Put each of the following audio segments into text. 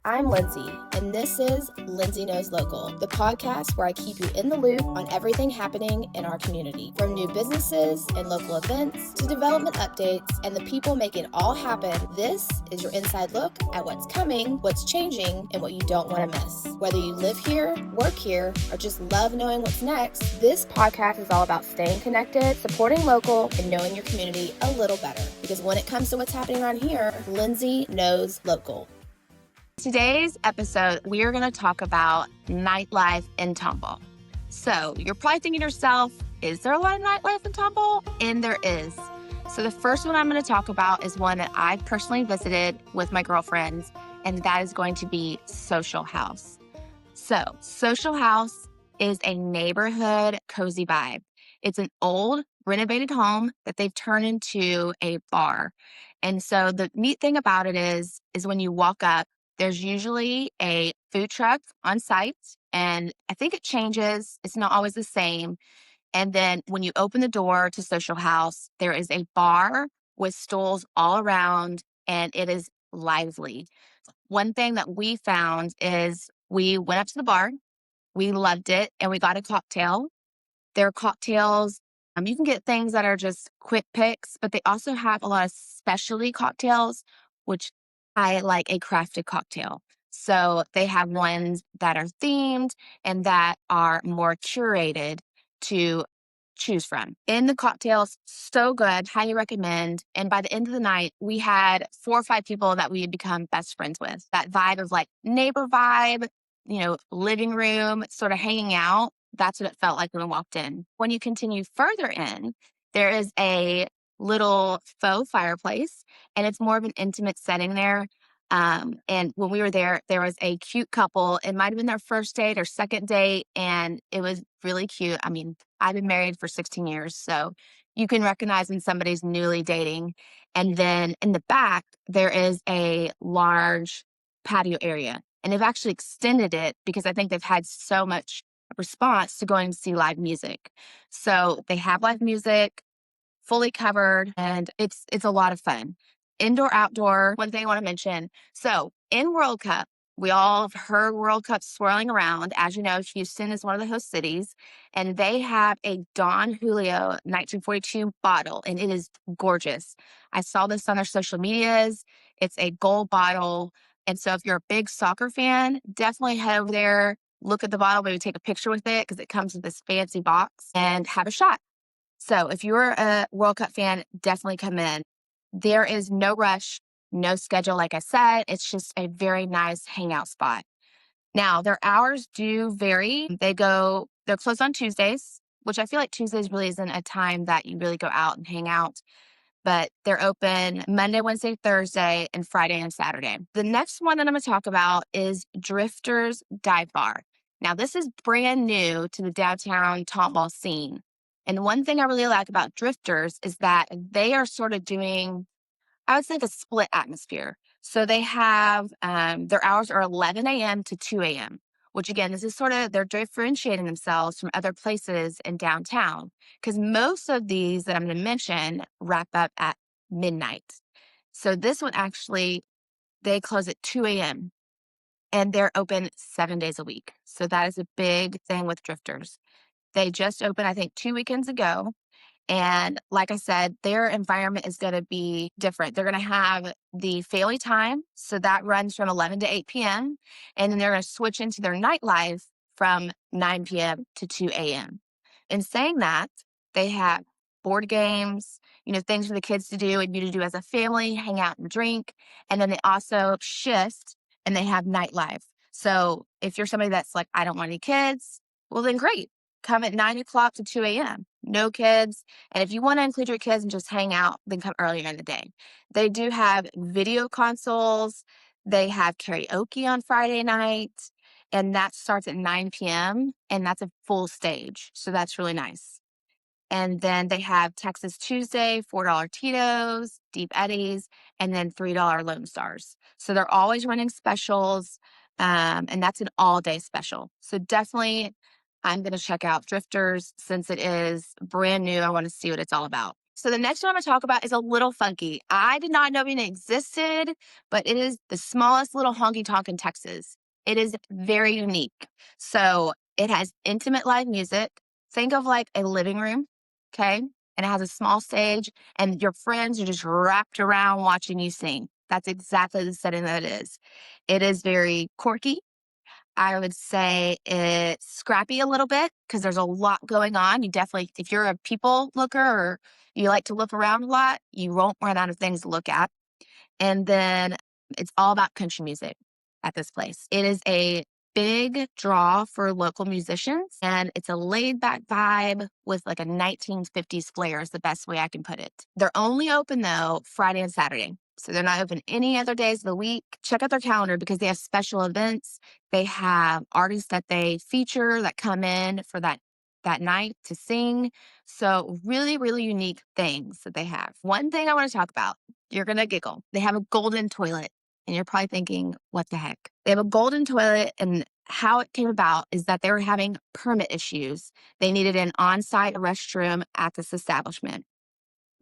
I'm Lindsay, and this is Lindsay Knows Local, the podcast where I keep you in the loop on everything happening in our community, from new businesses and local events to development updates and the people making it all happen. This is your inside look at what's coming, what's changing, and what you don't want to miss. Whether you live here, work here, or just love knowing what's next, this podcast is all about staying connected, supporting local, and knowing your community a little better. Because when it comes to what's happening around here, Lindsay knows local. Today's episode, we are going to talk about nightlife in Tomball. So you're probably thinking to yourself, is there a lot of nightlife in Tomball? And there is. So the first one I'm going to talk about is one that I personally visited with my girlfriends, and that is going to be Social Haus. So Social Haus is a neighborhood cozy vibe. It's an old renovated home that they've turned into a bar. And so the neat thing about it is when you walk up, there's usually a food truck on site, and I think it changes. It's not always the same. And then when you open the door to Social Haus, there is a bar with stools all around, and it is lively. One thing that we found is we went up to the bar, we loved it, and we got a cocktail. Their cocktails, you can get things that are just quick picks, but they also have a lot of specialty cocktails, which I like a crafted cocktail. So they have ones that are themed and that are more curated to choose from. In the cocktails, so good, highly recommend. And by the end of the night, we had 4 or 5 people that we had become best friends with. That vibe of like neighbor vibe, living room, sort of hanging out. That's what it felt like when we walked in. When you continue further in, there is a little faux fireplace, and it's more of an intimate setting there. And when we were there was a cute couple. It might have been their first date or second date, and it was really cute. I mean, I've been married for 16 years, so you can recognize when somebody's newly dating. And then in the back, there is a large patio area, and they've actually extended it because I think they've had so much response to going to see live music. So they have live music fully covered, and it's a lot of fun. Indoor, outdoor. One thing I want to mention. So in World Cup, we all have heard World Cup swirling around. As you know, Houston is one of the host cities, and they have a Don Julio 1942 bottle, and it is gorgeous. I saw this on their social medias. It's a gold bottle. And so if you're a big soccer fan, definitely head over there, look at the bottle, maybe take a picture with it because it comes with this fancy box, and have a shot. So if you're a World Cup fan, definitely come in. There is no rush, no schedule. Like I said, it's just a very nice hangout spot. Now, their hours do vary. They're closed on Tuesdays, which I feel like Tuesdays really isn't a time that you really go out and hang out. But they're open Monday, Wednesday, Thursday, and Friday and Saturday. The next one that I'm going to talk about is Drifters Dive Bar. Now, this is brand new to the downtown Tomball scene. And one thing I really like about Drifters is that they are sort of doing, I would say, a split atmosphere. So they have, their hours are 11 a.m. to 2 a.m., which again, this is they're differentiating themselves from other places in downtown, because most of these that I'm going to mention wrap up at midnight. So this one actually, they close at 2 a.m. and they're open 7 days a week. So that is a big thing with Drifters. They just opened, I think, 2 weekends ago. And like I said, their environment is going to be different. They're going to have the family time. So that runs from 11 to 8 p.m. And then they're going to switch into their nightlife from 9 p.m. to 2 a.m. In saying that, they have board games, things for the kids to do and you to do as a family, hang out and drink. And then they also shift and they have nightlife. So if you're somebody that's like, I don't want any kids, well, then great. Come at 9 o'clock to 2 a.m. No kids. And if you want to include your kids and just hang out, then come earlier in the day. They do have video consoles. They have karaoke on Friday night. And that starts at 9 p.m. And that's a full stage. So that's really nice. And then they have Texas Tuesday, $4 Tito's, Deep Eddies, and then $3 Lone Stars. So they're always running specials. And that's an all-day special. So definitely, I'm going to check out Drifters since it is brand new. I want to see what it's all about. So the next one I'm going to talk about is a little funky. I did not know it existed, but it is the smallest little honky tonk in Texas. It is very unique. So it has intimate live music. Think of like a living room, okay? And it has a small stage, and your friends are just wrapped around watching you sing. That's exactly the setting that it is. It is very quirky. I would say it's scrappy a little bit because there's a lot going on. You definitely, if you're a people looker or you like to look around a lot, you won't run out of things to look at. And then it's all about country music at this place. It is a big draw for local musicians, and it's a laid back vibe with like a 1950s flair, is the best way I can put it. They're only open though Friday and Saturday. So they're not open any other days of the week. Check out their calendar because they have special events. They have artists that they feature that come in for that night to sing. So really, really unique things that they have. One thing I want to talk about, you're going to giggle. They have a golden toilet. And you're probably thinking, what the heck? They have a golden toilet, and how it came about is that they were having permit issues. They needed an on site restroom at this establishment.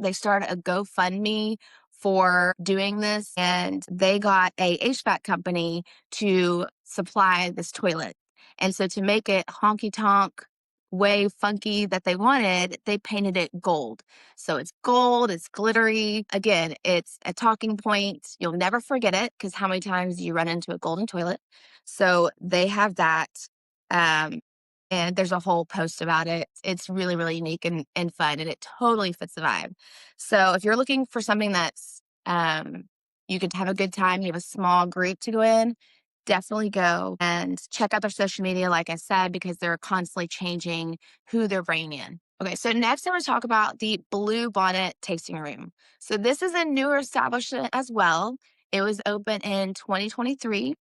They started a GoFundMe for doing this, and they got a HVAC company to supply this toilet. And so to make it honky tonk way funky that they wanted, they painted it gold. So it's gold, it's glittery. Again, it's a talking point. You'll never forget it because how many times you run into a golden toilet. So they have that. Um, and there's a whole post about it. It's really, really unique and fun, and it totally fits the vibe. So if you're looking for something that's you could have a good time, you have a small group to go in, definitely go and check out their social media, like I said, because they're constantly changing who they're bringing in. Okay, so next I'm going to talk about the Bluebonnet Tasting Room. So this is a newer establishment as well. It was open in 2023,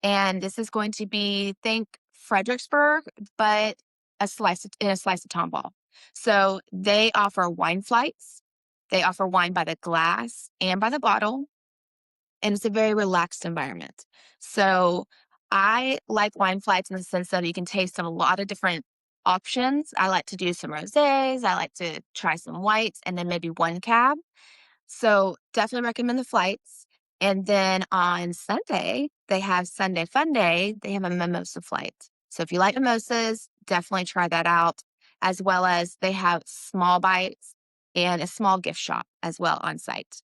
and this is going to be, think Fredericksburg, but a slice of Tomball. So they offer wine flights. They offer wine by the glass and by the bottle, and it's a very relaxed environment. So I like wine flights in the sense that you can taste a lot of different options. I like to do some rosés. I like to try some whites and then maybe one cab. So definitely recommend the flights. And then on Sunday, they have Sunday Fun Day. They have a mimosa flight. So if you like mimosas, definitely try that out. As well as they have small bites and a small gift shop as well on site.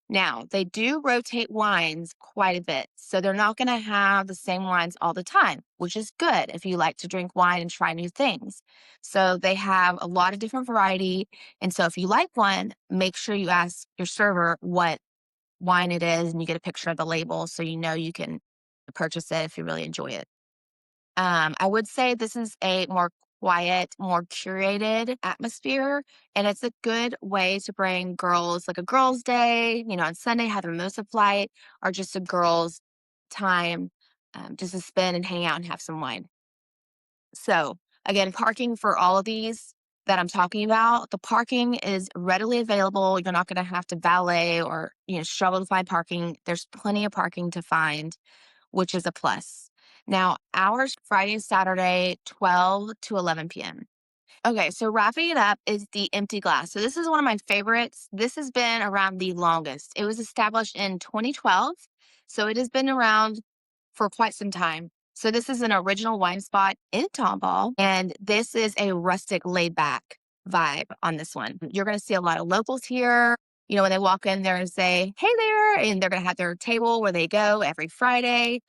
Now, they do rotate wines quite a bit. So they're not going to have the same wines all the time, which is good if you like to drink wine and try new things. So they have a lot of different variety. And so if you like one, make sure you ask your server what wine it is and you get a picture of the label so you know you can purchase it if you really enjoy it. I would say this is a more quiet, more curated atmosphere, and it's a good way to bring girls, like a girls' day, on Sunday, have a mimosa flight, or just a girls' time, just to spend and hang out and have some wine. So, again, parking for all of these that I'm talking about, the parking is readily available. You're not going to have to valet or struggle to find parking. There's plenty of parking to find, which is a plus. Now, hours Friday and Saturday, 12 to 11 p.m. Okay, so wrapping it up is the empty glass. So this is one of my favorites. This has been around the longest. It was established in 2012, so it has been around for quite some time. So this is an original wine spot in Tomball, and this is a rustic, laid back vibe on this one. You're going to see a lot of locals here. When they walk in there and say, "Hey there," and they're going to have their table where they go every Friday.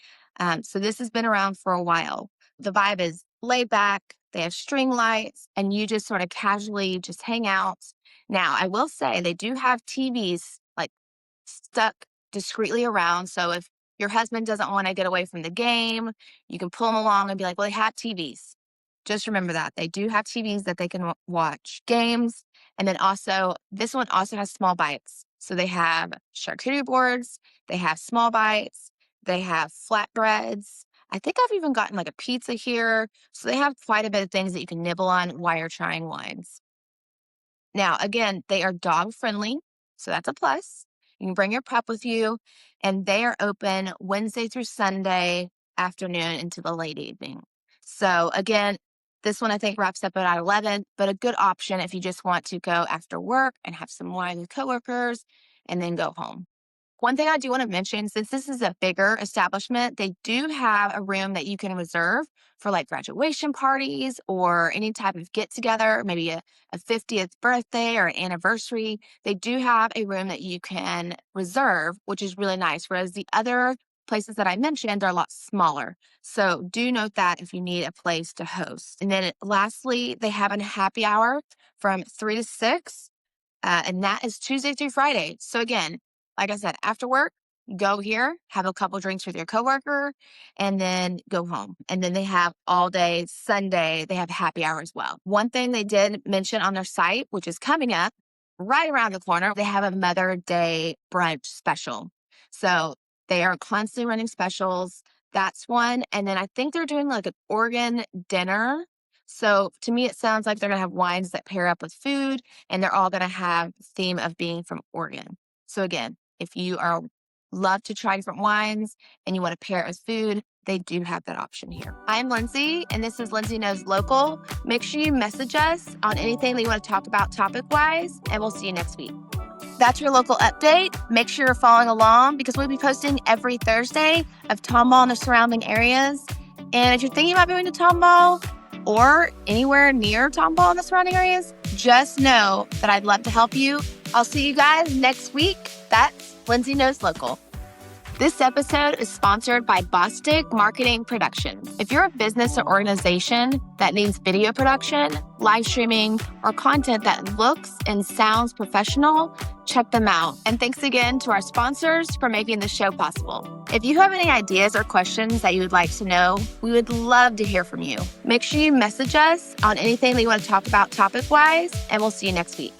So this has been around for a while. The vibe is laid back. They have string lights, and you just sort of casually just hang out. Now, I will say they do have TVs like stuck discreetly around. So if your husband doesn't want to get away from the game, you can pull them along and be like, well, they have TVs. Just remember that they do have TVs that they can watch games. And then also, this one also has small bites. So they have charcuterie boards, they have small bites, they have flatbreads. I think I've even gotten like a pizza here. So they have quite a bit of things that you can nibble on while you're trying wines. Now, again, they are dog friendly, so that's a plus. You can bring your pup with you, and they are open Wednesday through Sunday afternoon into the late evening. So, again, This one I think wraps up at 11, but a good option if you just want to go after work and have some wine with coworkers and then go home. One thing I do want to mention, since this is a bigger establishment, they do have a room that you can reserve for like graduation parties or any type of get together, maybe a 50th birthday or an anniversary. They do have a room that you can reserve, which is really nice. Whereas the other places that I mentioned are a lot smaller. So do note that if you need a place to host. And then lastly, they have a happy hour from 3 to 6. And that is Tuesday through Friday. So again, like I said, after work, go here, have a couple drinks with your coworker, and then go home. And then they have all day Sunday, they have happy hour as well. One thing they did mention on their site, which is coming up right around the corner, they have a Mother's Day brunch special. So they are constantly running specials. That's one. And then I think they're doing like an Oregon dinner. So to me, it sounds like they're going to have wines that pair up with food, and they're all going to have the theme of being from Oregon. So again, if you love to try different wines and you want to pair it with food, they do have that option here. I'm Lindsay, and this is Lindsay Knows Local. Make sure you message us on anything that you want to talk about topic-wise, and we'll see you next week. That's your local update. Make sure you're following along because we'll be posting every Thursday of Tomball and the surrounding areas. And if you're thinking about moving to Tomball or anywhere near Tomball and the surrounding areas, just know that I'd love to help you. I'll see you guys next week. That's Lindsay Knows Local. This episode is sponsored by Bostic Marketing Productions. If you're a business or organization that needs video production, live streaming, or content that looks and sounds professional, check them out. And thanks again to our sponsors for making the show possible. If you have any ideas or questions that you would like to know, we would love to hear from you. Make sure you message us on anything that you want to talk about topic-wise, and we'll see you next week.